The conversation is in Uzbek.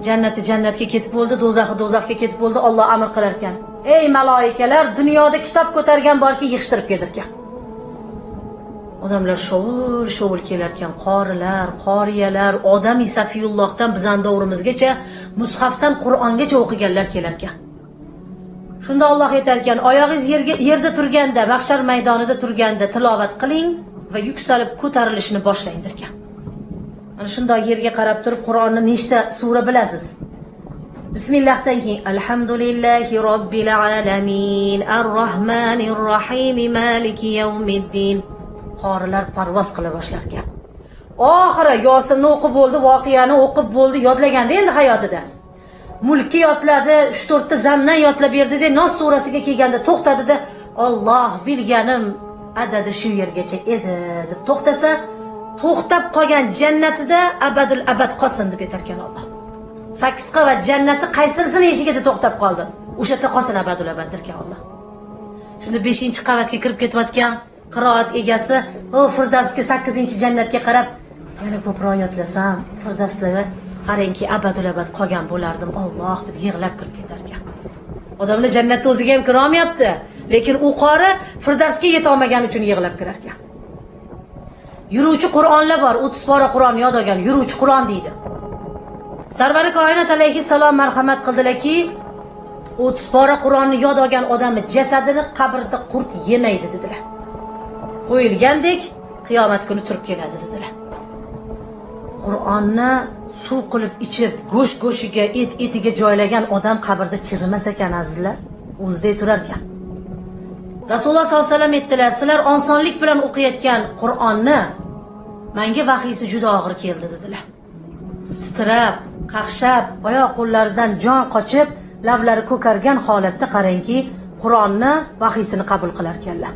Jannati jannatga ketib bo'ldi, do'zaxi do'zaxga ketib bo'ldi. Alloh amr qilar ekan. Ey malaikalar, dunyoda kitob ko'targan borki, yig'ishtirib kelarkan. Odamlar shovul kelar ekan, qorilar, qoriyalar, odami safiyullohdan bizning davrimizgacha mushafdan Qur'ongacha o'qiganlar kelar ekan. Shunda Alloh aytar ekan, oyog'ingiz yerda turganda, mahshar maydonida turganda tilovat qiling va yuksalib ko'tarilishni boshlang ekan. Mana shunday yerga qarab turib Qur'onni nechta sura bilasiz? Bismillahdan keyin alhamdulillahi robbil alamin arrohmanir rohim maliki yawmiddin. Qorilar parvoz qila boshlar ekan. Oxiri Yosinni o'qib bo'ldi, voqeani o'qib bo'ldi, yodlaganda endi hayotida. Mulkni yodladi, 3-4 ta zamdan yodlab berdi-da, Nos surasiga kelganda to'xtadi-da, Alloh bilganim adadi shu yergacha edi deb to'xtasa, to'xtab qolgan jannatida abadul abad qolsin deb aytar ekan Alloh. 8 qavat jannati qaysirisini eshigida to'xtab qoldi. O'sha yerda qolsin abadul abad derkan Alloh. Shunda 5-qavatga kirib ketayotgan qiroat egasi, o Firdavsga 8-jannatga qarab, yana ko'proq yodlasam, Firdavslari qarangki abadul abad qolgan bo'lardim, Alloh deb yig'lab kirib ketar ekan. Odamlar jannatga o'ziga ham kira olmayapti, lekin u qori Firdavsga yeta olmagani uchun yig'lab kirar ekan. Yuruvchi Qur'onlar bor, 30 pora Qur'on yod olgan, yuruvchi Qur'on deydi. Sarvari koinot alayhissalom marhamat qildilarki, 30 pora Qur'onni yod olgan odamni jasadini qabrda qurt yemaydi dedilar. Qo'yilgandek qiyomat kuni turib keladi dedilar. Qur'onni suv qilib ichib, go'sht-go'shiga, etiga joylagan odam qabrda chirimas ekan azizlar, o'zida turar ekan. Rasululloh sollallohu alayhi vasallam aytdilar, sizlar osonlik bilan o'qiyotgan Qur'onni menga vahiysi juda og'ir keldi dedilar. Titrab, qaqshab, oyoq qo'llaridan jon qochib, lablari ko'kargan holatda qarangki, Qur'onni vahiysini qabul qilar ekanlar.